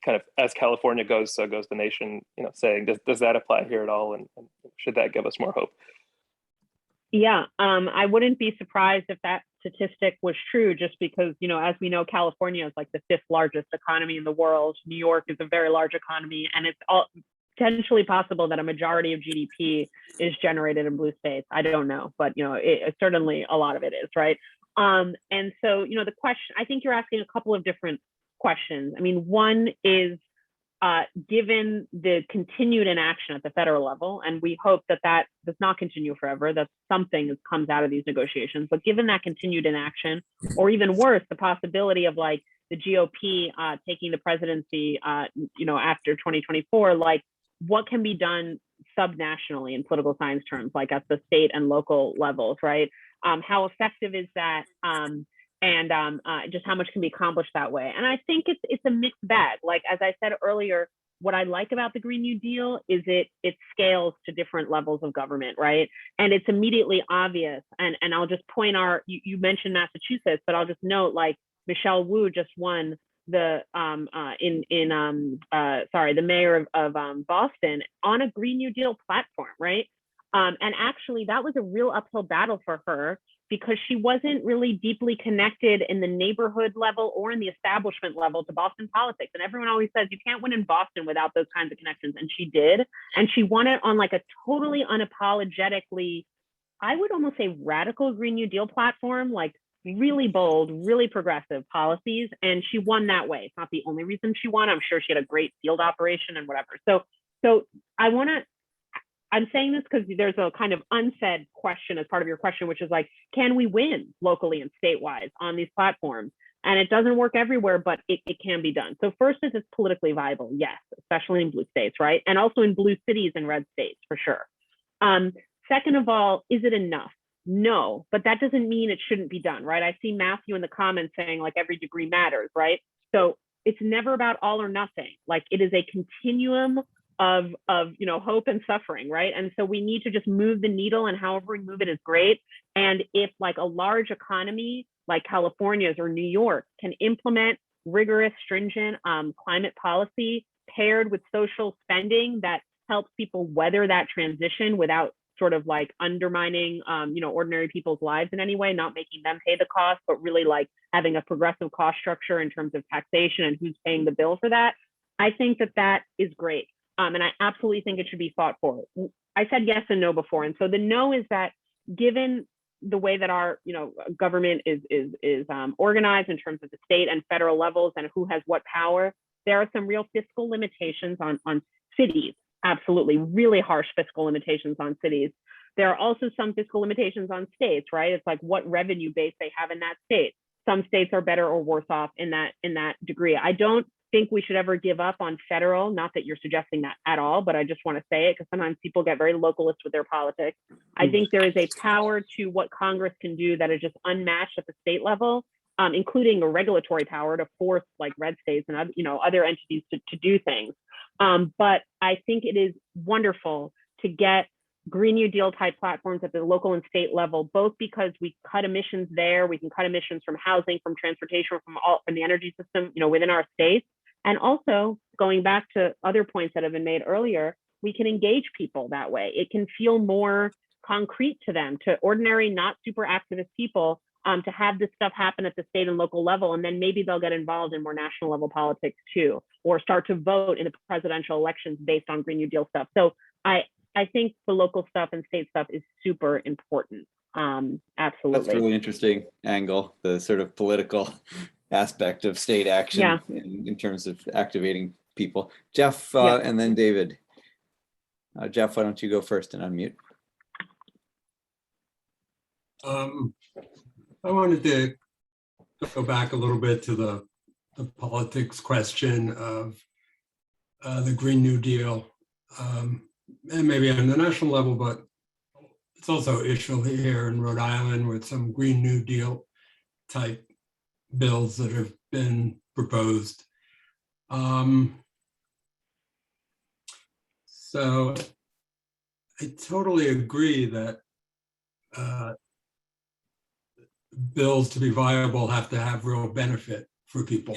kind of as California goes, so goes the nation. Saying does that apply here at all, and should that give us more hope? Yeah, I wouldn't be surprised if that statistic was true, just because, as we know, California is like the 5th largest economy in the world. New York is a very large economy, and it's all potentially possible that a majority of GDP is generated in blue states. I don't know, but certainly a lot of it is, right? And so, the question, I think you're asking a couple of different questions. I mean, one is, given the continued inaction at the federal level, and we hope that that does not continue forever, that something that comes out of these negotiations, but given that continued inaction, or even worse, the possibility of like the GOP taking the presidency, after 2024, like what can be done subnationally in political science terms, like at the state and local levels, right? How effective is that? And just how much can be accomplished that way. And I think it's a mixed bag. Like, as I said earlier, what I like about the Green New Deal is it scales to different levels of government, right? And it's immediately obvious. And I'll just point you mentioned Massachusetts, but I'll just note, like, Michelle Wu just won the mayor of Boston on a Green New Deal platform, right? And actually, that was a real uphill battle for her, because she wasn't really deeply connected in the neighborhood level or in the establishment level to Boston politics. And everyone always says you can't win in Boston without those kinds of connections. And she did. And she won it on like a totally unapologetically, I would almost say radical Green New Deal platform, like really bold, really progressive policies. And she won that way. It's not the only reason she won. I'm sure she had a great field operation and whatever. So I'm saying this because there's a kind of unsaid question as part of your question, which is like, can we win locally and statewide on these platforms? And it doesn't work everywhere, but it can be done. So first is it's politically viable, yes, especially in blue states, right? And also in blue cities and red states, for sure. Second of all, is it enough? No, but that doesn't mean it shouldn't be done, right? I see Matthew in the comments saying like every degree matters, right? So it's never about all or nothing. Like, it is a continuum of hope and suffering, right? And so we need to just move the needle, and however we move it is great. And if like a large economy like California's or New York can implement rigorous, stringent climate policy paired with social spending that helps people weather that transition without sort of like undermining ordinary people's lives in any way, not making them pay the cost, but really like having a progressive cost structure in terms of taxation and who's paying the bill for that, I think that is great. And I absolutely think it should be fought for. I said yes and no before. And so the no is that, given the way that our government is organized in terms of the state and federal levels and who has what power, there are some real fiscal limitations on cities. Absolutely, really harsh fiscal limitations on cities. There are also some fiscal limitations on states, right? It's like what revenue base they have in that state. Some states are better or worse off in that degree. I don't think we should ever give up on federal, not that you're suggesting that at all, but I just want to say it because sometimes people get very localist with their politics. I think there is a power to what Congress can do that is just unmatched at the state level, including a regulatory power to force like red states and other entities to do things. But I think it is wonderful to get Green New Deal type platforms at the local and state level, both because we cut emissions there, we can cut emissions from housing, from transportation, from the energy system, within our states. And also going back to other points that have been made earlier, we can engage people that way. It can feel more concrete to them, to ordinary, not super activist people, to have this stuff happen at the state and local level. And then maybe they'll get involved in more national level politics too, or start to vote in the presidential elections based on Green New Deal stuff. So I think the local stuff and state stuff is super important. Absolutely. That's a really interesting angle, the sort of political aspect of state action in terms of activating people. Jeff and then David. Jeff, why don't you go first and unmute? I wanted to go back a little bit to the politics question of the Green New Deal. And maybe on the national level, but it's also an issue here in Rhode Island with some Green New Deal type bills that have been proposed. So I totally agree that bills to be viable have to have real benefit for people.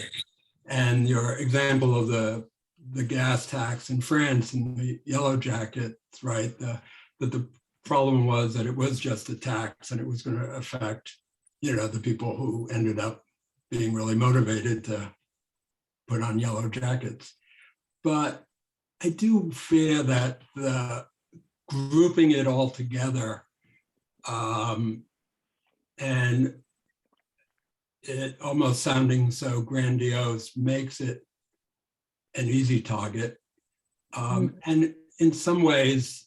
And your example of the gas tax in France and the yellow jackets, right? That the problem was that it was just a tax and it was going to affect, the people who ended up being really motivated to put on yellow jackets. But I do fear that the grouping it all together and it almost sounding so grandiose makes it an easy target. And in some ways,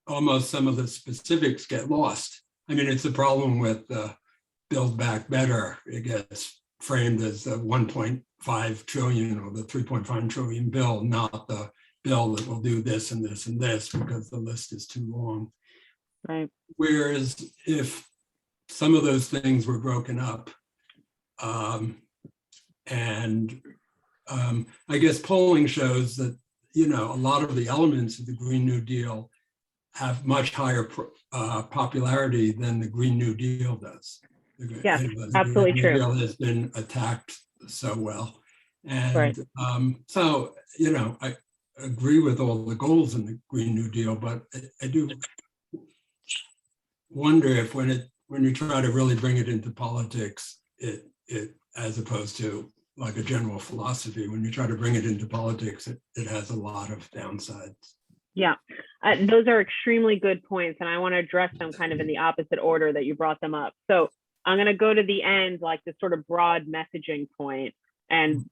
almost some of the specifics get lost. I mean, it's a problem with Build Back Better. It gets framed as the 1.5 trillion or the 3.5 trillion bill, not the bill that will do this and this and this because the list is too long. Right. Whereas if some of those things were broken up and I guess polling shows that, a lot of the elements of the Green New Deal have much higher popularity than the Green New Deal does. Yeah, the absolutely Green true. New Deal has been attacked so well. And right. So, I agree with all the goals in the Green New Deal, but I do wonder if when you try to really bring it into politics, it as opposed to like a general philosophy, when you try to bring it into politics, it has a lot of downsides. Yeah, those are extremely good points, and I want to address them kind of in the opposite order that you brought them up. So I'm going to go to the end, like this sort of broad messaging point and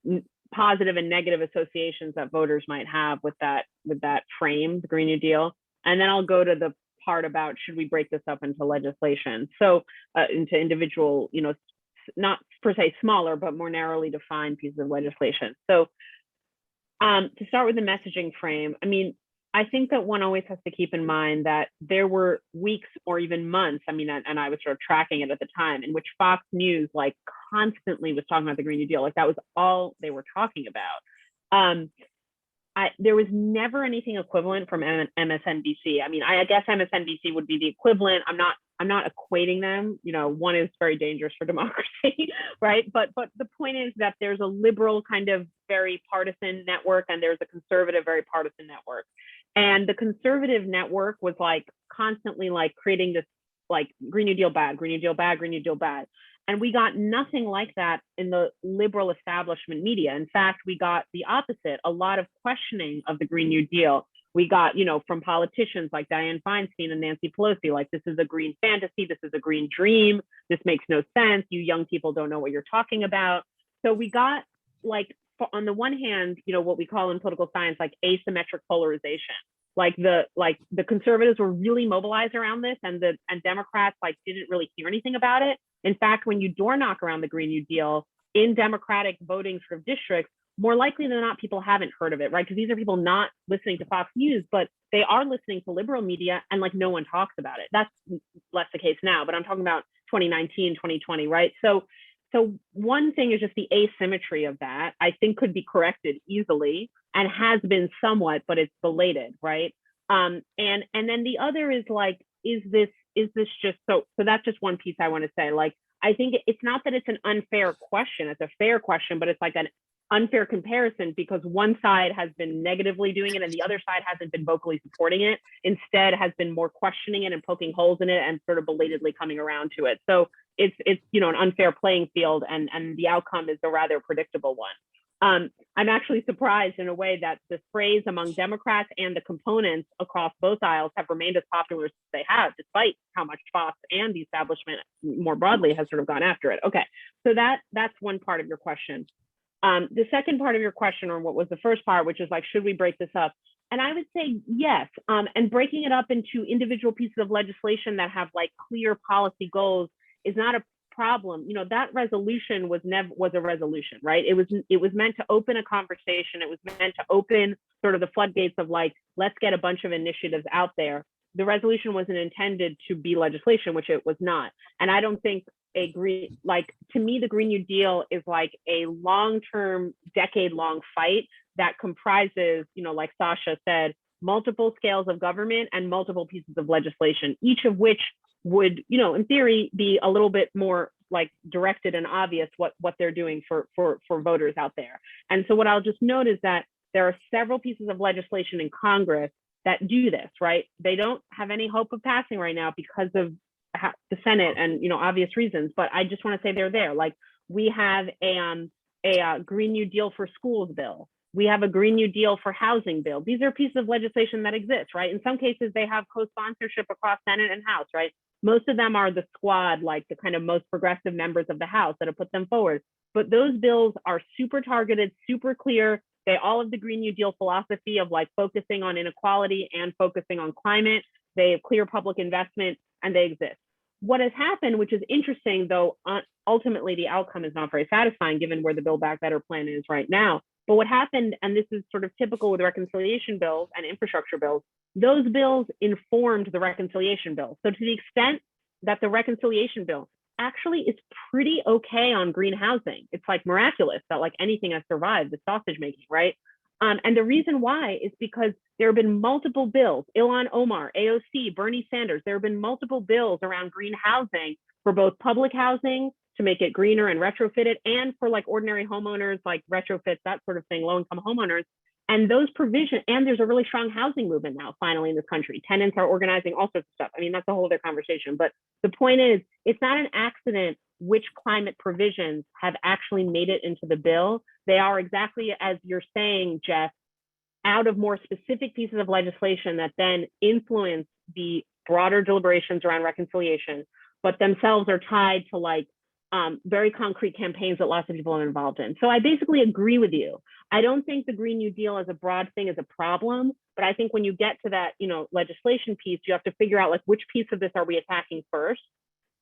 positive and negative associations that voters might have with that frame, the Green New Deal, and then I'll go to the part about should we break this up into legislation, so into individual, not per se smaller, but more narrowly defined pieces of legislation. So to start with the messaging frame, I mean, I think that one always has to keep in mind that there were weeks or even months, and I was sort of tracking it at the time, in which Fox News like constantly was talking about the Green New Deal. Like that was all they were talking about. There was never anything equivalent from MSNBC. I mean, I guess MSNBC would be the equivalent. I'm not equating them. One is very dangerous for democracy, right? But the point is that there's a liberal kind of very partisan network and there's a conservative very partisan network. And the conservative network was like constantly like creating this like Green New Deal bad, Green New Deal bad, Green New Deal bad. And we got nothing like that in the liberal establishment media. In fact, we got the opposite, a lot of questioning of the Green New Deal. We got, from politicians like Dianne Feinstein and Nancy Pelosi, like, this is a green fantasy, this is a green dream, this makes no sense, you young people don't know what you're talking about. So we got, like, on the one hand, what we call in political science, like asymmetric polarization. Like the conservatives were really mobilized around this, and Democrats like didn't really hear anything about it. In fact, when you door knock around the Green New Deal, in Democratic voting sort of districts, more likely than not, people haven't heard of it, right? Because these are people not listening to Fox News, but they are listening to liberal media, and like no one talks about it. That's less the case now, but I'm talking about 2019, 2020, right? So one thing is just the asymmetry of that, I think could be corrected easily and has been somewhat, but it's belated, right? And then the other is like, is this just, so that's just one piece I want to say. Like, I think it's not that it's an unfair question, it's a fair question, but it's like an unfair comparison because one side has been negatively doing it and the other side hasn't been vocally supporting it, instead has been more questioning it and poking holes in it and sort of belatedly coming around to it. So it's an unfair playing field, and the outcome is a rather predictable one. I'm actually surprised in a way that the phrase among Democrats and the components across both aisles have remained as popular as they have, despite how much Fox and the establishment more broadly has sort of gone after it. Okay, so that's one part of your question. The second part of your question, or what was the first part, which is like, should we break this up? And I would say yes, and breaking it up into individual pieces of legislation that have like clear policy goals is not a problem. That resolution was a resolution, right? It was meant to open a conversation. It was meant to open sort of the floodgates of like, let's get a bunch of initiatives out there. The resolution wasn't intended to be legislation, which it was not. And I don't think to me, the Green New Deal is like a long-term, decade-long fight that comprises, like Sasha said, multiple scales of government and multiple pieces of legislation, each of which would, in theory, be a little bit more like directed and obvious what they're doing for voters out there. And so what I'll just note is that there are several pieces of legislation in Congress that do this, right? They don't have any hope of passing right now because of the Senate and, obvious reasons, but I just want to say they're there. Like, we have a Green New Deal for schools bill. We have a Green New Deal for housing bill. These are pieces of legislation that exist, right? In some cases, they have co-sponsorship across Senate and House, right? Most of them are the squad, like the kind of most progressive members of the House that have put them forward. But those bills are super targeted, super clear. They all have the Green New Deal philosophy of like focusing on inequality and focusing on climate. They have clear public investment and they exist. What has happened, which is interesting, though ultimately the outcome is not very satisfying given where the Build Back Better plan is right now. But what happened, and this is sort of typical with reconciliation bills and infrastructure bills, those bills informed the reconciliation bill. So to the extent that the reconciliation bill actually is pretty okay on green housing, it's like miraculous that like anything has survived the sausage making, right? And the reason why is because there have been multiple bills, Ilhan Omar, AOC, Bernie Sanders, there have been multiple bills around green housing for both public housing to make it greener and retrofit it, and for like ordinary homeowners, like retrofits, that sort of thing, low-income homeowners. And those provisions, and there's a really strong housing movement now, finally, in this country. Tenants are organizing all sorts of stuff. I mean, that's a whole other conversation. But the point is, it's not an accident which climate provisions have actually made it into the bill. They are exactly as you're saying, Jeff, out of more specific pieces of legislation that then influence the broader deliberations around reconciliation, but themselves are tied to like very concrete campaigns that lots of people are involved in. So I basically agree with you. I don't think the Green New Deal as a broad thing is a problem, but I think when you get to that, legislation piece, you have to figure out like which piece of this are we attacking first.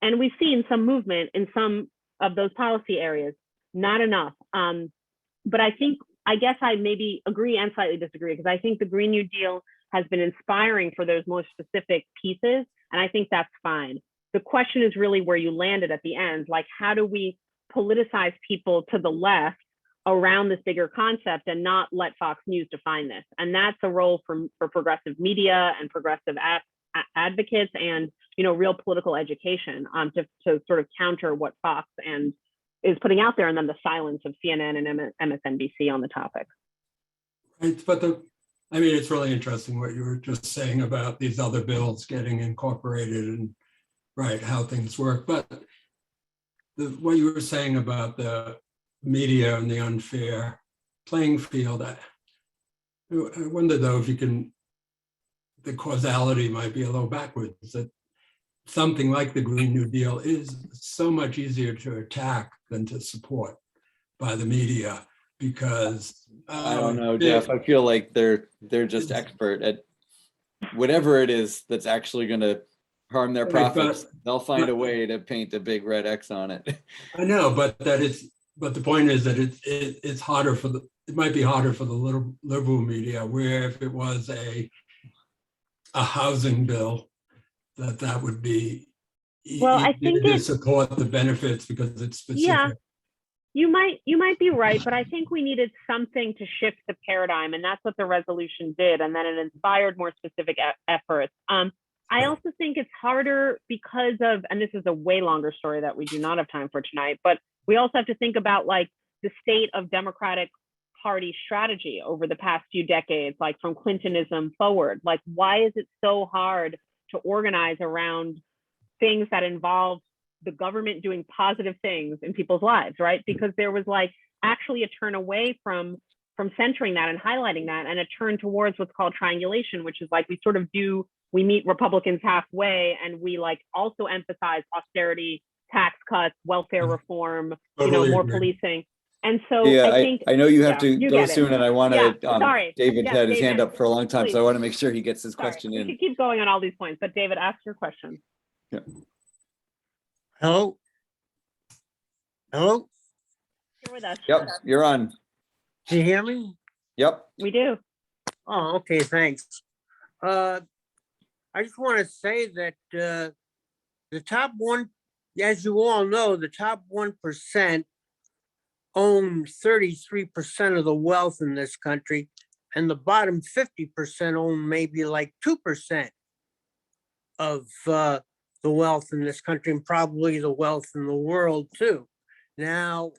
And we've seen some movement in some of those policy areas, not enough. But I guess I maybe agree and slightly disagree, because I think the Green New Deal has been inspiring for those more specific pieces, and I think that's fine. The question is really where you landed at the end, like how do we politicize people to the left around this bigger concept and not let Fox News define this? And that's a role for progressive media and progressive advocates and real political education to sort of counter what Fox and is putting out there, and then the silence of CNN and MSNBC on the topic. Right, but it's really interesting what you were just saying about these other bills getting incorporated and right, how things work. But what you were saying about the media and the unfair playing field, I wonder though if the causality might be a little backwards, that something like the Green New Deal is so much easier to attack than to support by the media, because I don't know, Jeff. I feel like they're just expert at whatever it is that's actually going to harm their profits. They'll find a way to paint a big red X on it. I know, but that is but the point is that it's harder for it might be harder for the liberal media, where if it was a housing bill, that would be Well, I think to support the benefits because it's specific. Yeah, you might be right, but I think we needed something to shift the paradigm, and that's what the resolution did, and then it inspired more specific efforts. I also think it's harder because of, and this is a way longer story that we do not have time for tonight, but we also have to think about like the state of Democratic Party strategy over the past few decades, like from Clintonism forward. Like, why is it so hard to organize around things that involve the government doing positive things in people's lives, right? Because there was like actually a turn away from centering that and highlighting that, and a turn towards what's called triangulation, which is like we meet Republicans halfway, and we like also emphasize austerity, tax cuts, welfare reform, more policing. And so I know you have to go soon, and I want to, sorry. David had his hand up for a long time, please. so I want to make sure he gets his question in. We could keep going on all these points, but David, ask your question. Yeah. Hello? Hello? You're with us. Yep, you're on. Do you hear me? Yep. We do. Oh, okay, thanks. I just want to say that the top one, as you all know, the top 1% own 33% of the wealth in this country, and the bottom 50% own maybe like 2% of the wealth in this country, and probably the wealth in the world too. Now,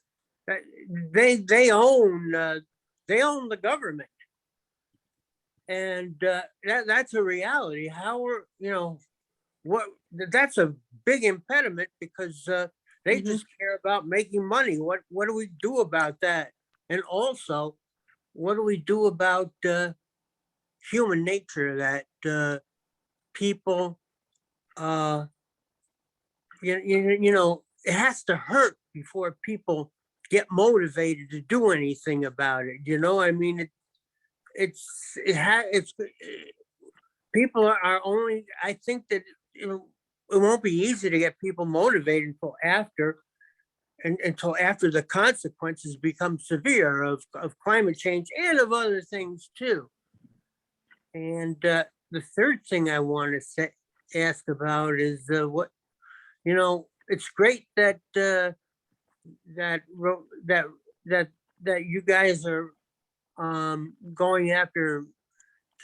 they own the government, and that's a reality. That's a big impediment, because they just care about making money. What do we do about that? And also, what do we do about human nature, that people, it has to hurt before people get motivated to do anything about it. I mean, people are only, I think that it won't be easy to get people motivated until after the consequences become severe of climate change and of other things too. And the third thing I want to ask about is it's great that you guys are going after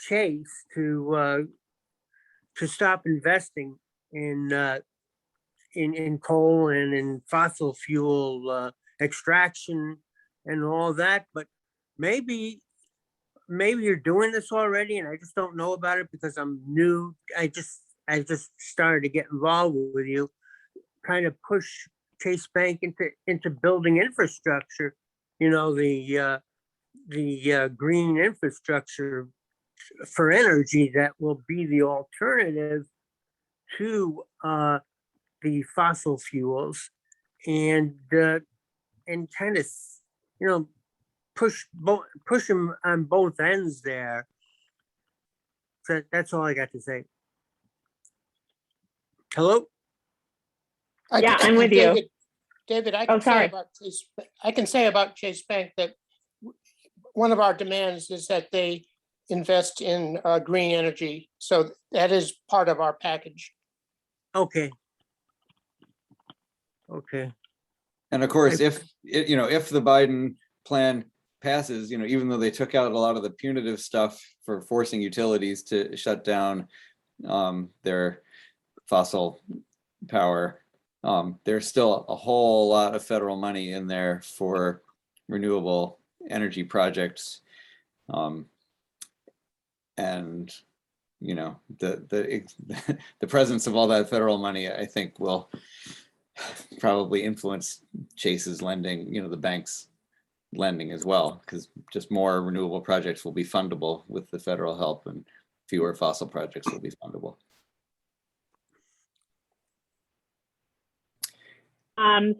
Chase to stop investing in coal and in fossil fuel extraction and all that. But maybe you're doing this already, and I just don't know about it because I'm new. I just started to get involved with you, trying to push Chase Bank into building infrastructure. The green infrastructure for energy that will be the alternative to the fossil fuels, and kind of push them on both ends there. So that's all I got to say. Hello? I'm with you. David, I can say about Chase Bank that one of our demands is that they invest in green energy. So that is part of our package. Okay. And of course, if the Biden plan passes, even though they took out a lot of the punitive stuff for forcing utilities to shut down their fossil power, there's still a whole lot of federal money in there for renewable energy projects. And the presence of all that federal money, I think, will probably influence Chase's lending, the bank's lending as well, because just more renewable projects will be fundable with the federal help, and fewer fossil projects will be fundable.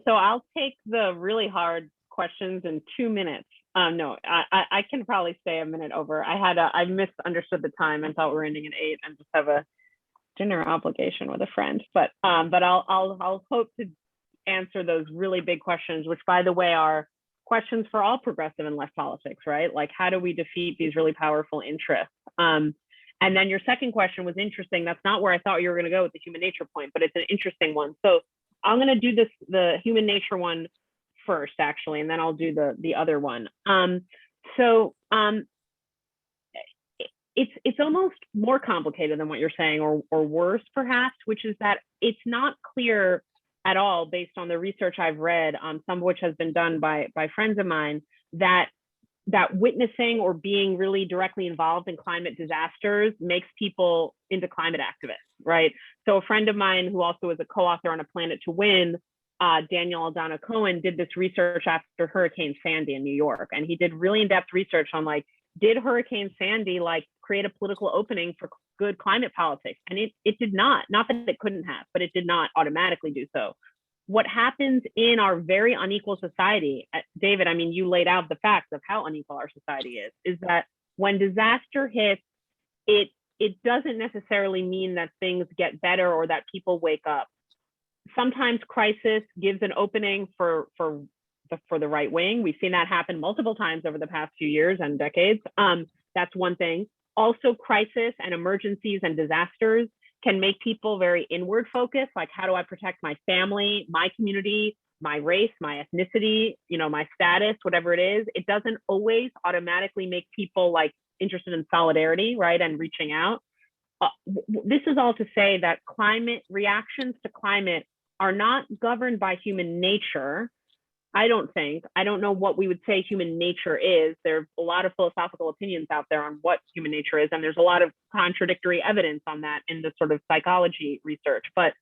So I'll take the really hard questions in 2 minutes. No, I can probably stay a minute over. I misunderstood the time and thought we were ending at 8 and just have a dinner obligation with a friend. But I'll hope to answer those really big questions, which by the way are questions for all progressive and left politics, right? Like, how do we defeat these really powerful interests? And then your second question was interesting. That's not where I thought you were going to go with the human nature point, but it's an interesting one. So I'm going to do the human nature one first, actually, and then I'll do the other one. It's almost more complicated than what you're saying, or worse, perhaps, which is that it's not clear at all, based on the research I've read, some of which has been done by friends of mine, that witnessing or being really directly involved in climate disasters makes people into climate activists, right? So a friend of mine who also is a co-author on A Planet to Win, Daniel Aldana Cohen, did this research after Hurricane Sandy in New York. And he did really in-depth research on, like, did Hurricane Sandy like create a political opening for good climate politics? And it did not that it couldn't have, but it did not automatically do so. What happens in our very unequal society, David, I mean, you laid out the facts of how unequal our society is that when disaster hits, it doesn't necessarily mean that things get better or that people wake up. Sometimes crisis gives an opening for the right wing. We've seen that happen multiple times over the past few years and decades. That's one thing. Also, crisis and emergencies and disasters can make people very inward focused, like, how do I protect my family, my community, my race, my ethnicity, my status, whatever it is. It doesn't always automatically make people like interested in solidarity, right, and reaching out. This is all to say that climate reactions to climate are not governed by human nature. I don't know what we would say human nature is. There's a lot of philosophical opinions out there on what human nature is, and there's a lot of contradictory evidence on that in the sort of psychology research. But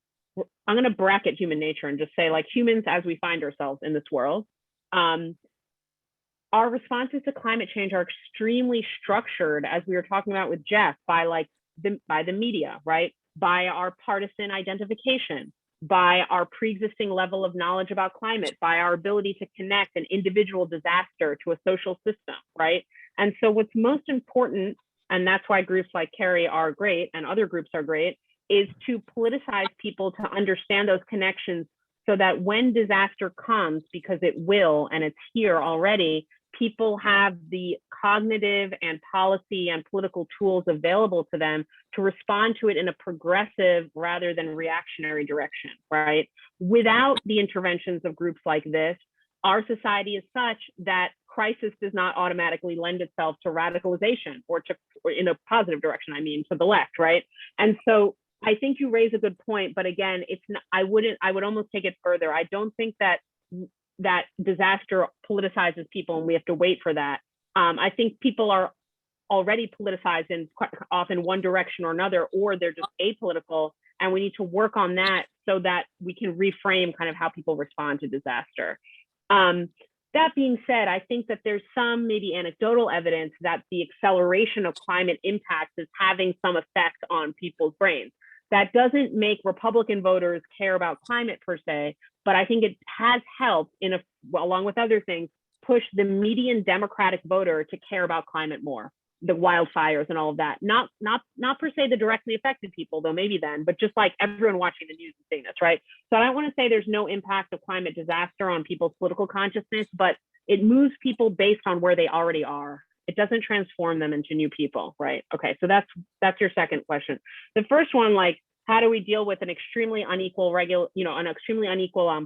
I'm going to bracket human nature and just say, like, humans as we find ourselves in this world, our responses to climate change are extremely structured, as we were talking about with Jeff, by the media, right? By our partisan identification, by our pre-existing level of knowledge about climate, by our ability to connect an individual disaster to a social system, right? And so what's most important, and that's why groups like Carrie are great and other groups are great, is to politicize people to understand those connections so that when disaster comes, because it will, and it's here already, people have the cognitive and policy and political tools available to them to respond to it in a progressive rather than reactionary direction, right? Without the interventions of groups like this, our society is such that crisis does not automatically lend itself to radicalization or in a positive direction, I mean, to the left, right? And so I think you raise a good point, but again, it's not, I would almost take it further. I don't think that disaster politicizes people and we have to wait for that. I think people are already politicized in often one direction or another, or they're just apolitical, and we need to work on that so that we can reframe kind of how people respond to disaster. That being said, I think that there's some maybe anecdotal evidence that the acceleration of climate impacts is having some effect on people's brains. That doesn't make Republican voters care about climate per se, but I think it has helped along with other things, push the median Democratic voter to care about climate more, the wildfires and all of that. Not per se the directly affected people, though maybe then, but just like everyone watching the news and seeing this, right? So I don't want to say there's no impact of climate disaster on people's political consciousness, but it moves people based on where they already are. It doesn't transform them into new people, right? Okay, so that's your second question. The first one, like, how do we deal with an extremely unequal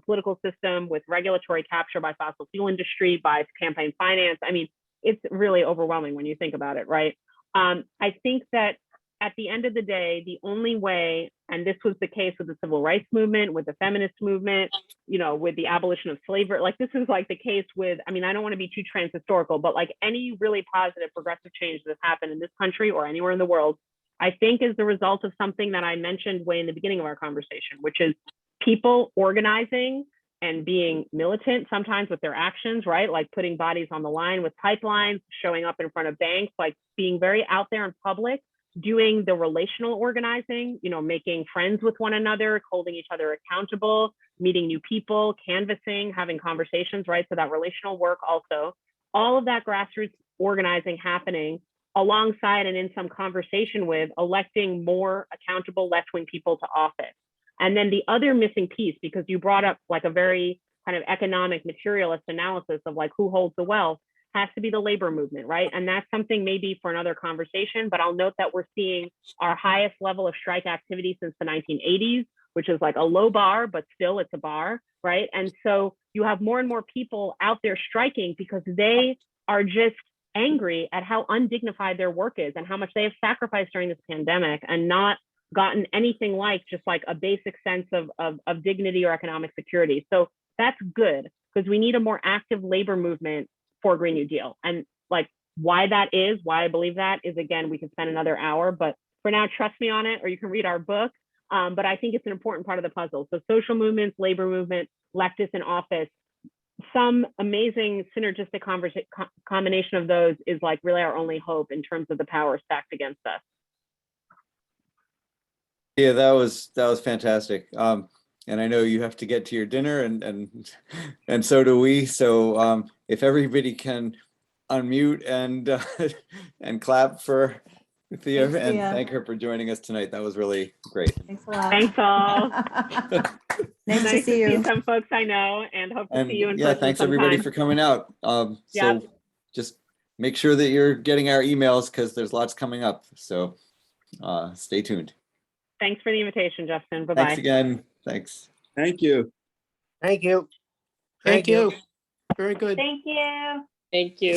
political system with regulatory capture by fossil fuel industry, by campaign finance? I mean, it's really overwhelming when you think about it, right? I think that at the end of the day, the only way, and this was the case with the civil rights movement, with the feminist movement, with the abolition of slavery, like this is like the case with, I mean, I don't want to be too transhistorical, but like any really positive progressive change that's happened in this country or anywhere in the world, I think is the result of something that I mentioned way in the beginning of our conversation, which is people organizing and being militant sometimes with their actions, right? Like putting bodies on the line with pipelines, showing up in front of banks, like being very out there in public, doing the relational organizing, making friends with one another, holding each other accountable, meeting new people, canvassing, having conversations, right? So that relational work also, all of that grassroots organizing happening alongside and in some conversation with electing more accountable left-wing people to office. And then the other missing piece, because you brought up like a very kind of economic materialist analysis of like who holds the wealth, has to be the labor movement, right? And that's something maybe for another conversation, but I'll note that we're seeing our highest level of strike activity since the 1980s, which is like a low bar, but still it's a bar, right? And so you have more and more people out there striking because they are just angry at how undignified their work is and how much they have sacrificed during this pandemic and not gotten anything like just like a basic sense of dignity or economic security. So that's good, because we need a more active labor movement for Green New Deal. And like why that is, why I believe that is, again, we can spend another hour, but for now, trust me on it, or you can read our book. But I think it's an important part of the puzzle. So social movements, labor movement, leftists in office, some amazing synergistic combination of those is like really our only hope in terms of the power stacked against us. Yeah, that was fantastic. And I know you have to get to your dinner, and so do we. So if everybody can unmute and clap for Thea, Thanks, and Thea. thank her for joining us tonight. That was really great. Thanks a lot. Thanks all. Nice to see you. Some folks I know, and hope to see you in yeah, person thanks sometime. everybody for coming out. Yeah. So just make sure that you're getting our emails, because there's lots coming up. So stay tuned. Thanks for the invitation, Justin. Bye-bye. Thanks again. Thanks. Thank you. Thank you. Thank you. Very good. Thank you. Thank you.